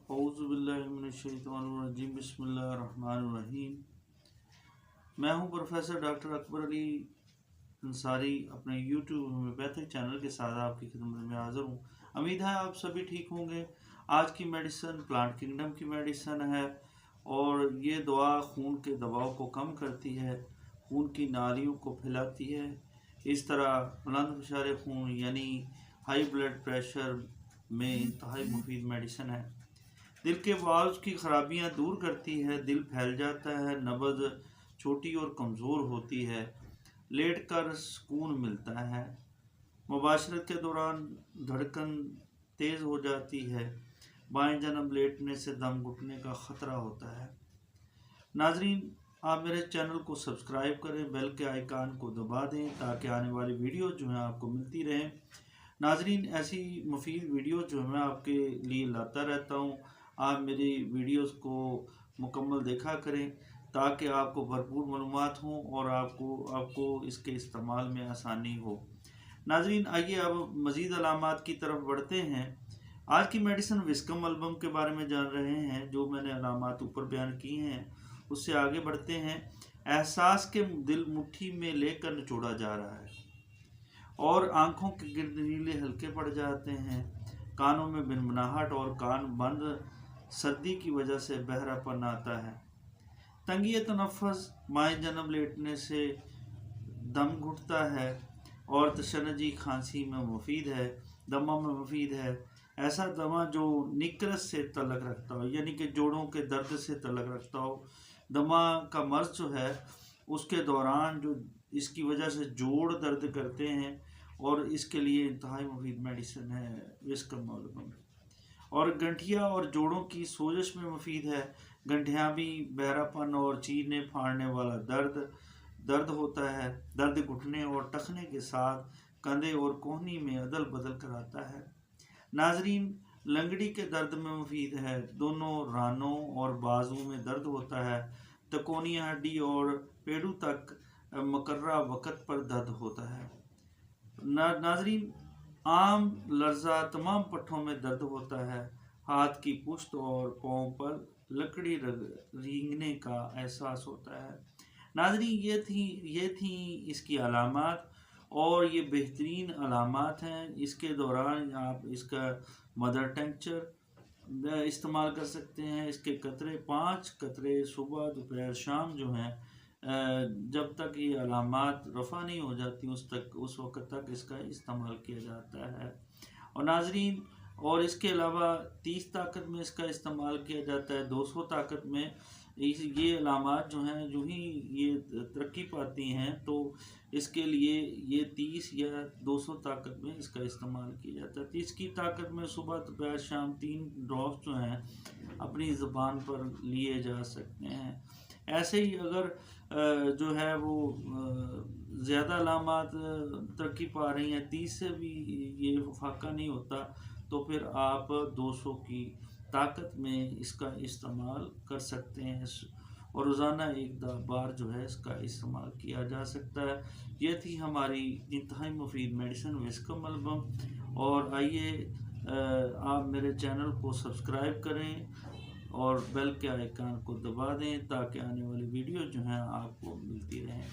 اعوذ باللہ من الشیطان الرجیم بسم اللہ الرحمن الرحیم۔ میں ہوں پروفیسر ڈاکٹر اکبر علی انصاری، اپنے یوٹیوب ہومیوپیتھک چینل کے ساتھ آپ کی خدمت میں حاضر ہوں۔ امید ہے آپ سبھی ٹھیک ہوں گے۔ آج کی میڈیسن پلانٹ کنگڈم کی میڈیسن ہے اور یہ دوا خون کے دباؤ کو کم کرتی ہے، خون کی نالیوں کو پھیلاتی ہے۔ اس طرح بلند فشار خون یعنی ہائی بلڈ پریشر میں انتہائی مفید میڈیسن ہے۔ دل کے والوز کی خرابیاں دور کرتی ہے، دل پھیل جاتا ہے، نبض چھوٹی اور کمزور ہوتی ہے، لیٹ کر سکون ملتا ہے، مباشرت کے دوران دھڑکن تیز ہو جاتی ہے، بائیں جانب لیٹنے سے دم گھٹنے کا خطرہ ہوتا ہے۔ ناظرین، آپ میرے چینل کو سبسکرائب کریں، بیل کے آئیکن کو دبا دیں تاکہ آنے والی ویڈیو جو ہیں آپ کو ملتی رہیں۔ ناظرین، ایسی مفید ویڈیو جو میں آپ کے لیے لاتا رہتا ہوں، آپ میری ویڈیوز کو مکمل دیکھا کریں تاکہ آپ کو بھرپور معلومات ہوں اور آپ کو اس کے استعمال میں آسانی ہو۔ ناظرین، آئیے اب مزید علامات کی طرف بڑھتے ہیں۔ آج کی میڈیسن وسکم البم کے بارے میں جان رہے ہیں، جو میں نے علامات اوپر بیان کی ہیں اس سے آگے بڑھتے ہیں۔ احساس کے دل مٹھی میں لے کر نچوڑا جا رہا ہے اور آنکھوں کے گرد نیلے ہلکے پڑ جاتے ہیں، کانوں میں بنبناہٹ اور کان بند، سردی کی وجہ سے بہرا پن آتا ہے، تنگی تنفس، بائیں جانب لیٹنے سے دم گھٹتا ہے اور تشنجی کھانسی میں مفید ہے، دمہ میں مفید ہے۔ ایسا دمہ جو نکرس سے تعلق رکھتا ہو یعنی کہ جوڑوں کے درد سے تعلق رکھتا ہو، دمہ کا مرض جو ہے اس کے دوران جو اس کی وجہ سے جوڑ درد کرتے ہیں اور اس کے لیے انتہائی مفید میڈیسن ہے وسکم البم۔ اور گنٹھیا اور جوڑوں کی سوزش میں مفید ہے، گنٹھیاں بھی بہرا پن اور چیرنے پھاڑنے والا درد ہوتا ہے، درد گھٹنے اور ٹخنے کے ساتھ کندھے اور کوہنی میں عدل بدل کراتا ہے۔ ناظرین، لنگڑی کے درد میں مفید ہے، دونوں رانوں اور بازو میں درد ہوتا ہے، تکونی ہڈی اور پیڈو تک مقررہ وقت پر درد ہوتا ہے۔ ناظرین، عام لرزہ تمام پٹھوں میں درد ہوتا ہے، ہاتھ کی پشت اور پاؤں پر لکڑی رینگنے کا احساس ہوتا ہے۔ ناظرین، یہ تھیں اس کی علامات اور یہ بہترین علامات ہیں۔ اس کے دوران آپ اس کا مدر ٹنکچر استعمال کر سکتے ہیں۔ اس کے قطرے 5 قطرے صبح دوپہر شام جو ہیں، جب تک یہ علامات رفع نہیں ہو جاتی اس وقت تک اس کا استعمال کیا جاتا ہے۔ اور ناظرین، اور اس کے علاوہ 30 طاقت میں اس کا استعمال کیا جاتا ہے، 200 طاقت میں۔ یہ علامات جو ہیں جو ہی یہ ترقی پاتی ہیں تو اس کے لیے یہ 30 یا 200 طاقت میں اس کا استعمال کیا جاتا ہے۔ 30 کی طاقت میں صبح دوپہر شام 3 ڈراپس جو ہیں اپنی زبان پر لیے جا سکتے ہیں۔ ایسے ہی اگر جو ہے وہ زیادہ علامات ترقی پا رہی ہیں، 30 سے بھی یہ فاقہ نہیں ہوتا، تو پھر آپ 200 کی طاقت میں اس کا استعمال کر سکتے ہیں اور روزانہ 1 بار جو ہے اس کا استعمال کیا جا سکتا ہے۔ یہ تھی ہماری انتہائی مفید میڈیسن وسکم البم، اور آئیے آپ میرے چینل کو سبسکرائب کریں اور بیل کے آئیکن کو دبا دیں تاکہ آنے والی ویڈیو جو ہیں آپ کو ملتی رہیں۔